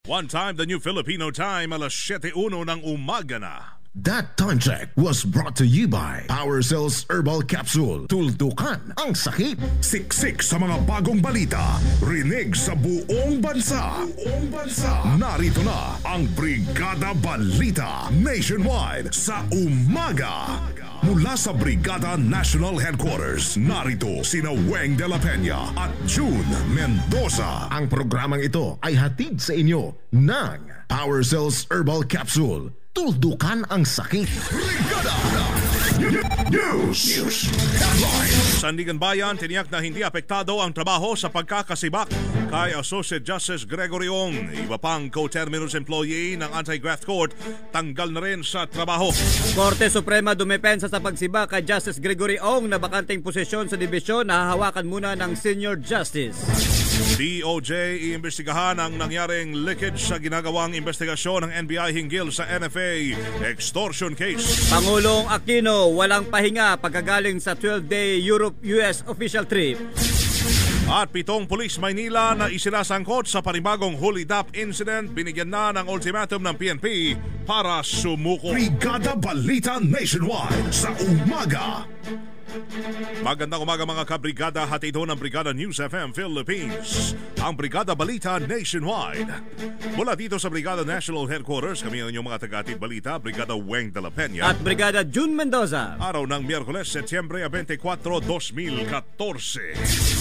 One time, the new Filipino time, alas 7:01 ng umaga na. That time check was brought to you by Power Cells Herbal Capsule. Tuldukan ang sakit. Siksik sa mga bagong balita. Rinig sa buong bansa. Narito na ang Brigada Balita Nationwide sa umaga. Mula sa Brigada National Headquarters, narito sina Weng de la Peña at June Mendoza. Ang programang ito ay hatid sa inyo ng Power Cells Herbal Capsule. Tuldukan ang sakit. Brigada News Headlines. Sandigan Bayan, tiniyak na hindi apektado ang trabaho sa pagkakasibak kay Associate Justice Gregory Ong. Iba pang co-terminus employee ng Anti-Graft Court tanggal na rin sa trabaho. Korte Suprema dumepensa sa pagsibak kay Justice Gregory Ong na bakanteng posisyon sa dibisyon na hahawakan muna ng Senior Justice. DOJ iimbestigahan ang nangyaring leakage sa ginagawang investigasyon ng NBI hinggil sa NFA extortion case. Pangulong Aquino walang pahinga pagkagaling sa 12-day Europe-US official trip. At 7 pulis Maynila na isinasangkot sa panibagong hulidap incident, binigyan na ng ultimatum ng PNP para sumuko. Brigada Balita Nationwide sa umaga. Magandang umaga mga kabrigada, hatid ng Brigada News FM Philippines, ang Brigada Balita Nationwide. Mula dito sa Brigada National Headquarters, kami ang inyong mga tagatid balita, Brigada Weng de la Peña at Brigada June Mendoza. Araw ng Miyerkules, Setyembre 24, 2014.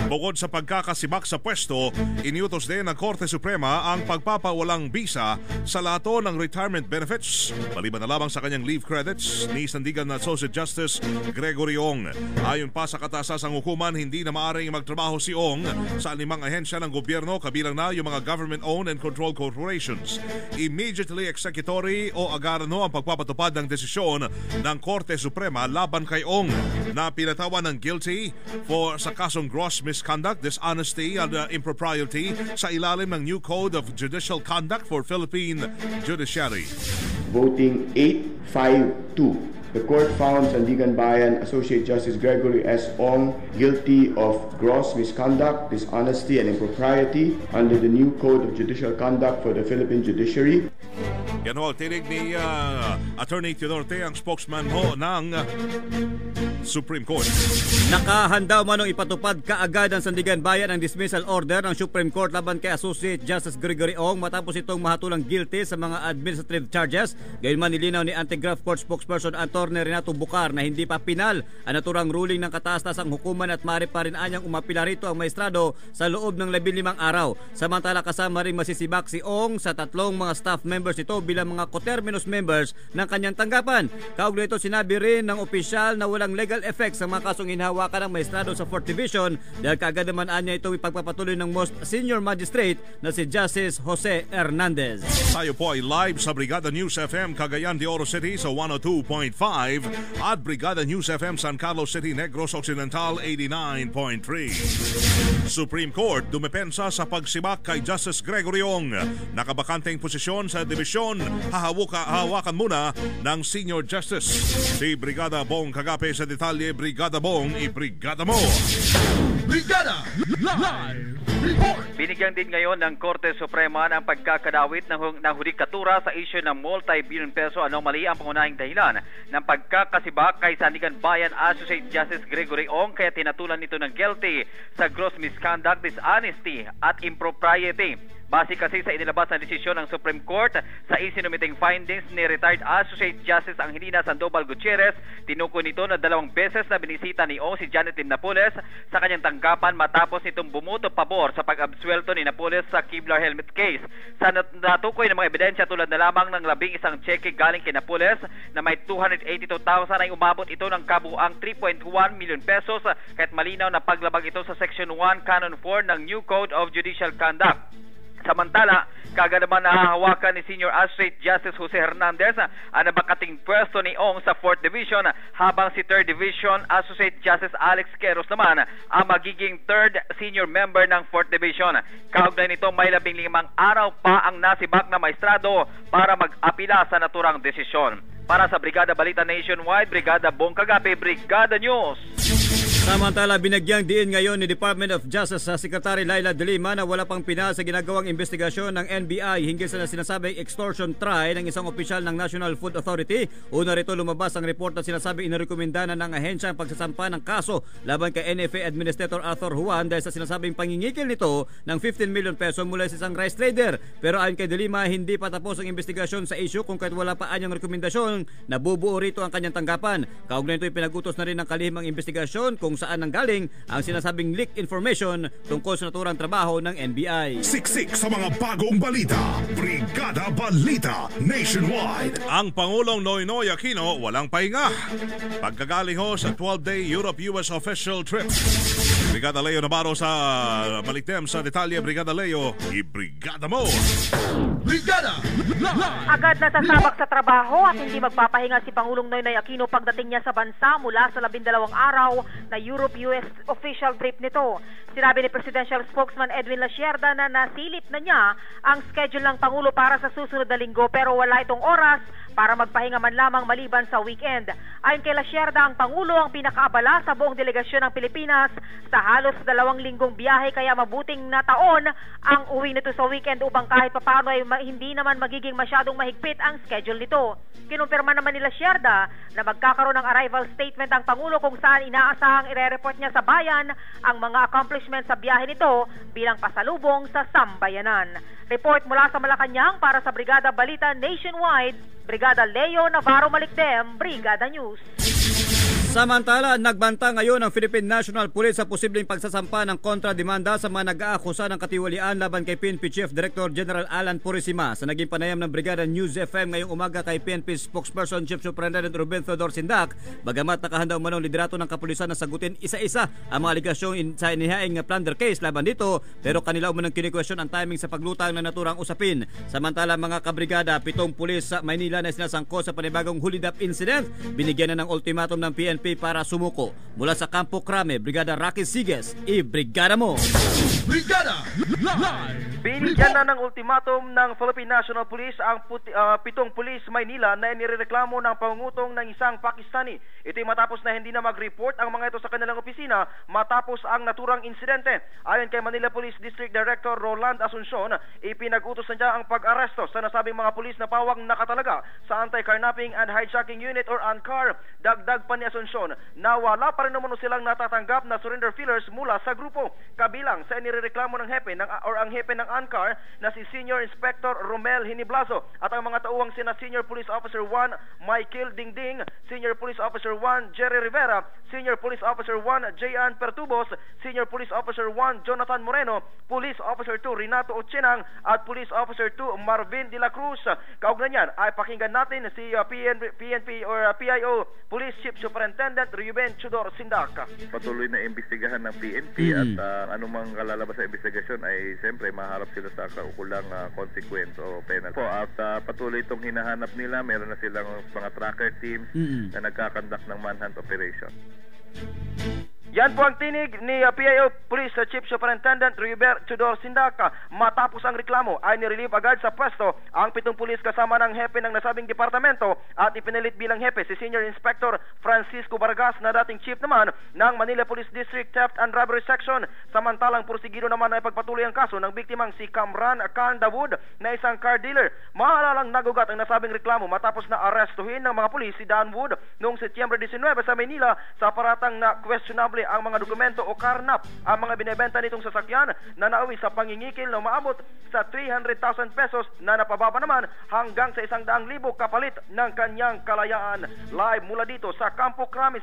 Bukod sa pagkakasibak sa pwesto, iniutos din ng Korte Suprema ang pagpapawalang bisa sa lato ng retirement benefits, maliban na lamang sa kanyang leave credits ni Sandigan na Associate Justice Gregory Ong. Ayon pa sa katasasang hukuman, hindi na maaaring magtrabaho si Ong sa 5 ahensya ng gobyerno, kabilang na yung mga government-owned and controlled corporations. Immediately executory o agarano ang pagpapatupad ng desisyon ng Korte Suprema laban kay Ong na pinatawan ng guilty sa kasong gross misconduct, dishonesty and impropriety sa ilalim ng new Code of Judicial Conduct for Philippine Judiciary. Voting 8-5-2. The court found Sandigan Bayan Associate Justice Gregory S. Ong guilty of gross misconduct, dishonesty, and impropriety under the new Code of Judicial Conduct for the Philippine Judiciary. Yan ho, tinig ni Attorney Teodorte, ang spokesman ho ng Supreme Court. Nakahanda manong ipatupad kaagad ng Sandigan Bayan ang dismissal order ng Supreme Court laban kay Associate Justice Gregory Ong matapos itong mahatulang guilty sa mga administrative charges. Gayunman nilinaw ni Anti-Graft Court spokesperson Attorney Renato Bucar na hindi pa pinal ang naturang ruling ng kataas-tasang hukuman at maaari pa rin anyang umapila rito ang maestrado sa loob ng 15 araw. Samantala kasama rin masisibak si Ong sa 3 mga staff members ito bilang mga coterminous members ng kanyang tanggapan. Kaugnay ito sinabi rin ng opisyal na walang legal effects sa mga kasong hinahawakan ng maestrado sa 4th Division dahil kaagad naman anya ito ipagpapatuloy ng most senior magistrate na si Justice Jose Hernandez. Tayo po ay live sa Brigada News FM Cagayan de Oro City sa 102.5 at Brigada News FM San Carlos City, Negros Occidental 89.3. Supreme Court dumepensa sa pagsibak kay Justice Gregory Ong. Nakabakanteng posisyon sa dibisyon, hahawakan muna ng Senior Justice. Si Brigada Bong Kagape sa detalye. Brigada Bong, i-brigada mo! Brigada Live Report. Binigyan din ngayon ng Korte Suprema ng pagkakadawit ng hudikatura sa issue ng multi-billion peso anomaly ang pangunahing dahilan ng pagkakasibak kay Sandigan Bayan Associate Justice Gregory Ong, kaya tinatulan nito ng guilty sa gross misconduct, dishonesty at impropriety. Base kasi sa inilabas na desisyon ng Supreme Court sa isinumiting findings ni retired Associate Justice Angelina Sandoval Gutierrez, tinukoy nito na 2 beses na binisita ni Ong si Janet Lim Napoles sa kanyang tanggapan matapos nitong bumuto pabor sa pag-absuelto ni Napoles sa Kevlar helmet case. Sa natukoy ng mga ebidensya tulad na lamang ng 11 cheque galing kay Napoles na may 282,000 ay umabot ito ng kabuuang 3.1 million pesos, kahit malinaw na paglabag ito sa Section 1 Canon 4 ng New Code of Judicial Conduct. Samantala, kaagad naman nahahawakan ni Senior Associate Justice Jose Hernandez ang nabakating pwesto ni Ong sa 4th Division, habang si 3rd Division Associate Justice Alex Queros naman ang magiging 3rd senior member ng 4th Division. Kaugnay nito, may 15 araw pa ang nasibak na maestrado para mag-apila sa naturang desisyon. Para sa Brigada Balita Nationwide, Brigada Bong Kagape, Brigada News. Samantala, binagyang diin ngayon ni Department of Justice sa Secretary Laila De Lima na wala pang pina sa ginagawang investigasyon ng NBI hinggil sa sinasabing extortion try ng isang opisyal ng National Food Authority. Una rito lumabas ang report na sinasabing inirekomenda na ng ahensya ang pagsasampa ng kaso laban kay NFA Administrator Arthur Juan dahil sa sinasabing pangingikil nito ng 15 million peso mula sa isang rice trader. Pero ayon kay De Lima, hindi pa tapos ang investigasyon sa issue kung kahit wala pa anyang rekomendasyon na bubuo rito ang kanyang tanggapan. Kaugnay nito ipinagutos na rin ng kalihim ang investigasyon kung saan nanggaling ang sinasabing leaked information tungkol sa naturang trabaho ng NBI. Siksik sa mga bagong balita. Brigada Balita Nationwide. Ang Pangulong Noynoy Aquino walang pahinga. Pagkagaling ho sa 12-day Europe-US official trip. Brigada Leo Navarro sa Maliktem sa detalye. Brigada Leo, i-brigada mo! Brigada! Agad na sasabak sa trabaho at hindi magpapahinga si Pangulong Noynoy Aquino pagdating niya sa bansa mula sa 12 araw na Europe-US official trip nito. Sinabi ni Presidential Spokesman Edwin Lasierda na nasilip na niya ang schedule ng Pangulo para sa susunod na linggo pero wala itong oras para magpahinga man lamang maliban sa weekend. Ayon kay Lasierda, ang Pangulo ang pinakaabala sa buong delegasyon ng Pilipinas sa halos 2 linggong biyahe kaya mabuting na taon ang uwi nito sa weekend upang kahit papaano ay hindi naman magiging masyadong mahigpit ang schedule nito. Kinumpirma naman ni Lasierda na magkakaroon ng arrival statement ang Pangulo kung saan inaasahang ire-report niya sa bayan ang mga accomplishments sa biyahe nito bilang pasalubong sa sambayanan. Report mula sa Malacanang para sa Brigada Balita Nationwide, Brigada Leo Navarro Maliktem, Brigada News. Samantala, nagbanta ngayon ang Philippine National Police sa posibleng pagsasampa ng kontrademanda sa mga nag-aakusa ng katiwalian laban kay PNP Chief Director General Alan Purisima. Sa naging panayam ng Brigada News FM ngayong umaga kay PNP Spokesperson Chief Superintendent Ruben Theodore Sindak, bagamat nakahanda umanong liderato ng kapulisan na sagutin isa-isa ang mga aligasyong sa inihaing plunder case laban dito, pero kanila umanong kinikwestiyon ang timing sa paglutang ng naturang usapin. Samantala, mga kabrigada, 7 pulis sa Maynila na sinasangko sa panibagong hulidap incident, binigyan na ng ultimatum ng PNP para sumuko. Mula sa Campo Crame, Brigada Rocky Sigues, i-brigada mo! Brigada Live! Binigyan na ng ultimatum ng Philippine National Police ang 7 pulis Maynila na inireklamo ng pangungutong ng isang Pakistani. Ito'y matapos na hindi na mag-report ang mga ito sa kanilang opisina matapos ang naturang insidente. Ayon kay Manila Police District Director Roland Asuncion, ipinag-utos na niya ang pag-aresto sa nasabing mga pulis na pawang nakatalaga sa Anti-Carnapping and Hijacking Unit or ANCAR. Dagdag pa ni Asuncion na wala pa rin naman silang natatanggap na surrender fillers mula sa grupo. Kabilang sa inireklamo ng hepe ang hepe ng ANCAR na si Senior Inspector Romel Hiniblazo at ang mga tauhang sina Senior Police Officer 1 Michael Dingding, Senior Police Officer 1 Jerry Rivera, Senior Police Officer 1 Jayan Pertubos, Senior Police Officer 1 Jonathan Moreno, Police Officer 2 Renato Ochinang at Police Officer 2 Marvin de la Cruz. Kaugnay niyan ay pakinggan natin si PNP or PIO Police Chief Superintendent Ruben Chudor Sindak. Patuloy na imbestigahan ng PNP at anumang kalalabas sa investigasyon ay siyempre maharap sila sa kaukulang consequence o penalty. At patuloy itong hinahanap nila. Meron na silang mga tracker teams na nagkakandak ng manhunt operation. Yan po ang tinig ni PIO Police Chief Superintendent Ruben Chudor Sindak. Matapos ang reklamo ay nirelieve agad sa pwesto ang 7 pulis kasama ng hepe ng nasabing departamento at ipinilit bilang hepe si Senior Inspector Francisco Vargas na dating chief naman ng Manila Police District Theft and Robbery Section. Samantalang porsigido naman ay pagpatuloy ang kaso ng biktimang si Kamran Khan Dawood na isang car dealer. Maalalang nagugat ang nasabing reklamo matapos na arestuhin ng mga pulis si Dan Wood noong Setyembre 19 sa Maynila sa paratang na questionable ang mga dokumento o karnap ang mga binebenta nitong sasakyan na nauwi sa pangingikil na umaabot sa 300,000 pesos na napababa naman hanggang sa 100,000 kapalit ng kanyang kalayaan. Live mula dito sa Campo Crame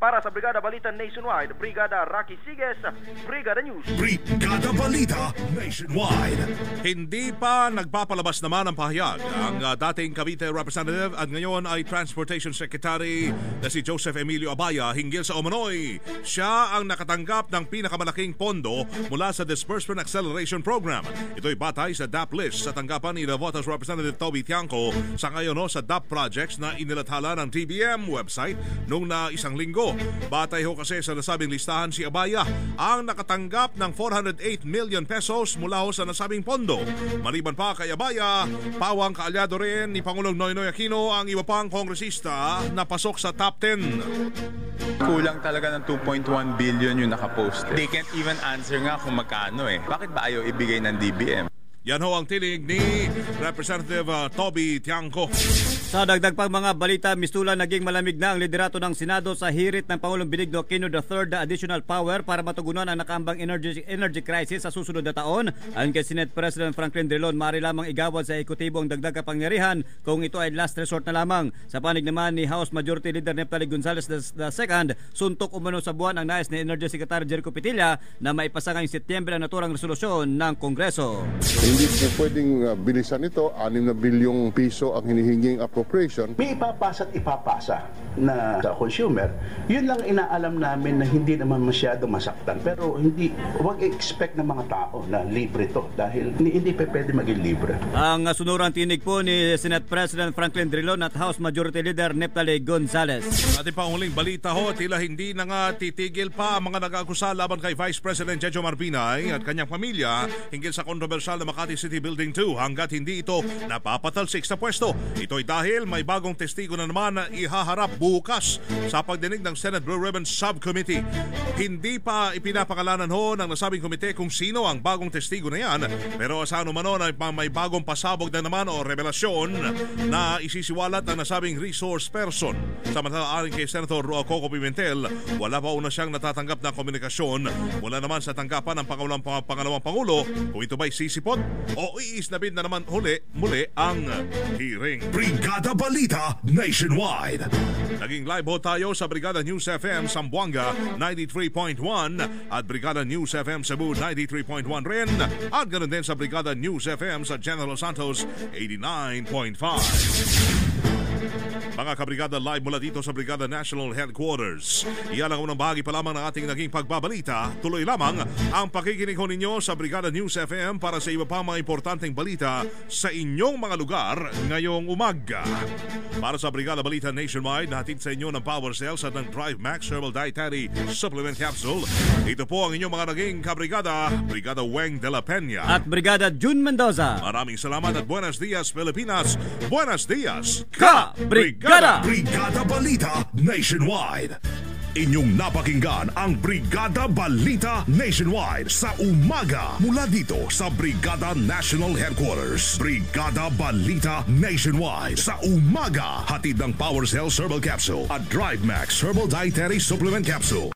para sa Brigada Balita Nationwide, Brigada Rocky Sigues, Brigada News. Brigada Balita Nationwide. Hindi pa nagpapalabas naman ang pahayag ang dating Cavite Representative at ngayon ay Transportation Secretary na si Joseph Emilio Abaya hinggil sa umano'y siya ang nakatanggap ng pinakamalaking pondo mula sa Disbursement Acceleration Program. Ito'y batay sa DAP list sa tanggapan ni Navotas Representative Toby Tiangco sa ngayon sa DAP projects na inilathala ng TBM website noong na isang linggo. Pangulo. Batay ho kasi sa nasabing listahan, si Abaya ang nakatanggap ng 408 million pesos mula ho sa nasabing pondo. Maliban pa kay Abaya, pawang kaalyado rin ni Pangulong Noynoy Aquino ang iba pang kongresista na pasok sa top 10. Kulang talaga ng 2.1 billion yung nakapost. They can't even answer nga kung magkano eh. Bakit ba ayaw ibigay ng DBM? Yan ho ang tinig ni Representative Toby Tiangco. Sa dagdag pang mga balita, mistulan naging malamig na ang liderato ng Senado sa hirit ng Pangulong Benigno Aquino III na additional power para matugunan ang nakaambang energy crisis sa susunod na taon. Ayon kay Senate President Franklin Drilon, maaari lamang igawad sa ekotibo ang dagdag kapangyarihan kung ito ay last resort na lamang. Sa panig naman ni House Majority Leader Neftali Gonzales II, suntok umano sa buwan ang nais ni Energy Secretary Jericho Petilla na maipasa ngayong Setyembre ang naturang resolusyon ng Kongreso. Hindi po pwedeng bilisan ito. 6 na bilyong piso ang hinihinging appropriation. May ipapasa at ipapasa na sa consumer. Yun lang inaalam namin na hindi naman masyado masaktan. Pero hindi, huwag expect ng mga tao na libre to dahil hindi pa pwede maging libre. Ang sunurang tinig po ni Senate President Franklin Drilon at House Majority Leader Neftali Gonzales. Ating panguling balita ho, tila hindi na nga titigil pa ang mga nag-akusa laban kay Vice President Jejo Marbinay at kanyang pamilya hinggil sa kontrobersyal na Makati City Building 2 hanggat hindi ito napapatalsik sa pwesto. Ito'y dahil may bagong testigo na naman na ihaharap bukas sa pagdinig ng Senate Blue Ribbon Subcommittee. Hindi pa ipinapakalanan ho ng nasabing komite kung sino ang bagong testigo na yan, pero sa anumano na may bagong pasabog na naman o revelasyon na isisiwalat ng nasabing resource person. Samantala aling kay Senator Coco Pimentel, wala pa una siyang natatanggap na komunikasyon mula naman sa tanggapan ng pangalawang Pangulo kung ito ba'y sisipot o iisnabid na naman muli ang hearing. Brigada Balita Nationwide. Naging live ho tayo sa Brigada News FM Zamboanga 93.1 at Brigada News FM Cebu 93.1 rin at ganoon din sa Brigada News FM sa General Santos 89.5. Mga kabrigada, live mula dito sa Brigada National Headquarters. Iyan ang unang bahagi pa lamang ng ating naging pagbabalita. Tuloy lamang ang pakikinig ho ninyo sa Brigada News FM para sa iba pa mga importanteng balita sa inyong mga lugar ngayong umaga. Para sa Brigada Balita Nationwide, nahatid sa inyo ng Power Cells at ng Drive Max Herbal Dietary Supplement Capsule. Ito po ang inyong mga naging kabrigada, Brigada Weng de la Peña at Brigada June Mendoza. Maraming salamat at buenos dias Pilipinas. Buenos dias Brigada! Brigada Balita Nationwide. Inyong napakinggan ang Brigada Balita Nationwide sa umaga mula dito sa Brigada National Headquarters. Brigada Balita Nationwide sa umaga. Hatid ng Power Cells Herbal Capsule at Drive Max Herbal Dietary Supplement Capsule.